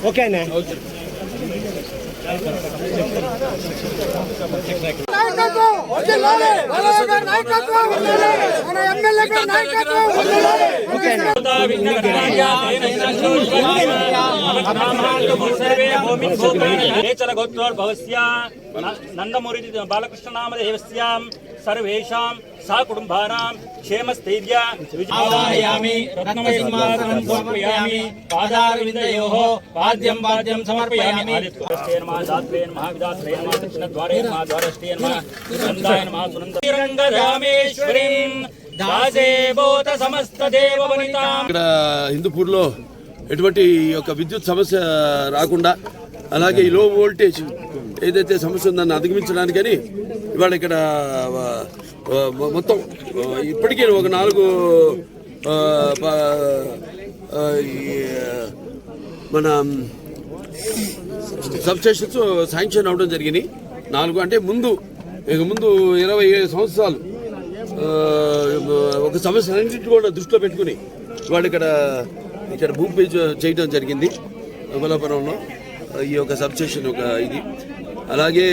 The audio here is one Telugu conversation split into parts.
ఓకేనా? నందమూరి బాలకృష్ణ నామదేవస్యాం సర్వేషాం సా కుటుంబానాం క్షేమస్థైర్య విజయామి రత్నమసింహాసనం సమర్పయామి పాదారవిందయోః పాద్యం పాద్యం సమర్పయామి ఆదిత్యేన మాదాత్రేన మహావిదాత్రేన మా దక్షిణద్వారేన మా ద్వారష్ఠేన మా సునందాయ మా సునందరామేశ్వరీం దాసేబోత సమస్త దేవవనితాం. ఇక్కడ హిందూపూర్లో ఎటువంటి ఒక విద్యుత్ సమస్య రాకుండా, అలాగే ఈ లో వోల్టేజ్ ఏదైతే సమస్య ఉందని అధిగమించడానికని ఇవాళ ఇక్కడ మొత్తం ఇప్పటికీ ఒక 4 మన సబ్స్టేషన్స్ శాంక్షన్ అవడం జరిగినాయి. 4 అంటే ముందు 27 సంవత్సరాలు ఒక సమస్య అన్నింటినీ కూడా దృష్టిలో పెట్టుకుని వాళ్ళు ఇక్కడ భూమి పూజ చేయడం జరిగింది. బలాపురంలో ఈ యొక్క సబ్స్టేషన్ ఒక ఇది. అలాగే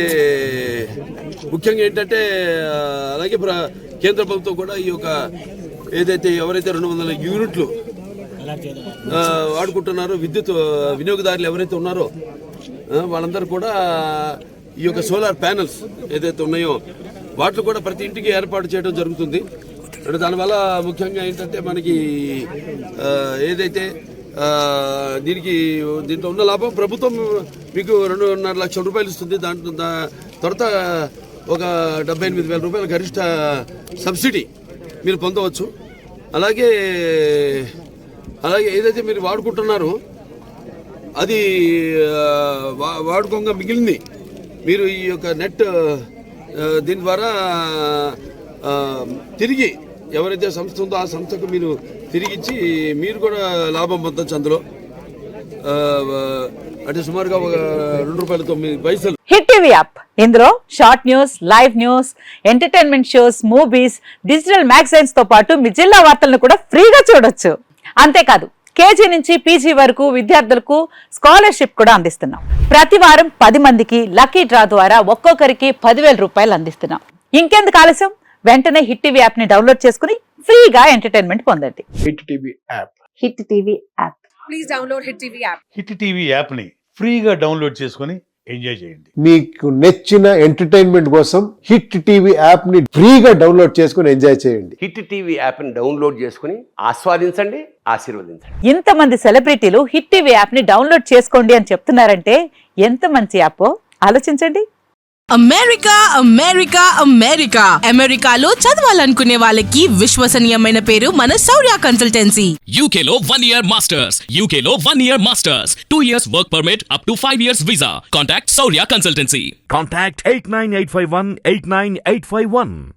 ముఖ్యంగా ఏంటంటే అలాగే కేంద్ర ప్రభుత్వం కూడా ఈ యొక్క ఏదైతే ఎవరైతే 200 యూనిట్లు వాడుకుంటున్నారో విద్యుత్ వినియోగదారులు ఎవరైతే ఉన్నారో వాళ్ళందరూ కూడా ఈ యొక్క సోలార్ ప్యానల్స్ ఏదైతే ఉన్నాయో వాటిలో కూడా ప్రతి ఇంటికి ఏర్పాటు చేయడం జరుగుతుంది. అంటే దానివల్ల ముఖ్యంగా ఏంటంటే మనకి ఏదైతే దీంట్లో ఉన్న లాభం ప్రభుత్వం మీకు 2.5 లక్షల రూపాయలు ఇస్తుంది. దాంట్లో తర్వాత ఒక 78,000 రూపాయల గరిష్ట సబ్సిడీ మీరు పొందవచ్చు. అలాగే ఏదైతే మీరు వాడుకుంటున్నారో అది వాడుకోగా మిగిలింది మీరు ఈ యొక్క నెట్ దీని ద్వారా తిరిగి ఎవరైతే సంస్థ ఉందో ఆ సంస్థకు మీరు తిరిగిచ్చి మీరు కూడా లాభం పొందొచ్చు. అందులో అంటే సుమారుగా ₹2.09. హిట్ టీవీ యాప్, ఇందులో short news, live news, entertainment shows, movies, digital magazines తో పాటు మీ జిల్లా వార్తలను కూడా ఫ్రీగా చూడొచ్చు. అంతేకాదు కేజీ నుంచి పీజీ వరకు విద్యార్థులకు స్కాలర్షిప్ కూడా అందిస్తున్నాం. ప్రతి వారం 10 మందికి లక్కీ డ్రా ద్వారా ఒక్కొక్కరికి 10,000 రూపాయలు అందిస్తున్నాం. ఇంకెందుకు ఆలస్యం, వెంటనే హిట్ టీవీ యాప్ ని డౌన్లోడ్ చేసుకుని ఫ్రీగా ఎంటర్టైన్మెంట్ పొందండి. Hit TV app. Hit TV app. Please download hit TV app. Hit TV app ని ఫ్రీగా డౌన్లోడ్ చేసుకుని ఎంజాయ్ చేయండి. మీకు నచ్చిన ఎంటర్టైన్మెంట్ కోసం హిట్ టీవీ యాప్ ని ఫ్రీగా డౌన్లోడ్ చేసుకుని ఎంజాయ్ చేయండి. హిట్ టీవీ యాప్ ని డౌన్లోడ్ చేసుకుని ఆస్వాదించండి, ఆశీర్వదించండి. ఇంతమంది సెలబ్రిటీలు హిట్ టీవీ యాప్ ని డౌన్లోడ్ చేసుకోండి అని చెప్తున్నారంటే ఎంత మంచి యాప్ ఆలోచించండి. అమెరికా అమెరికా అమెరికా అమెరికాలో చదవాలనుకునే వాళ్ళకి విశ్వసనీయమైన పేరు మన శౌర్య కన్సల్టెన్సీ. UK లో 1 year masters, UK లో 1 year masters, 2 years work permit up to 5 years visa. Contact Shaurya Consultancy. Contact 89851 89851.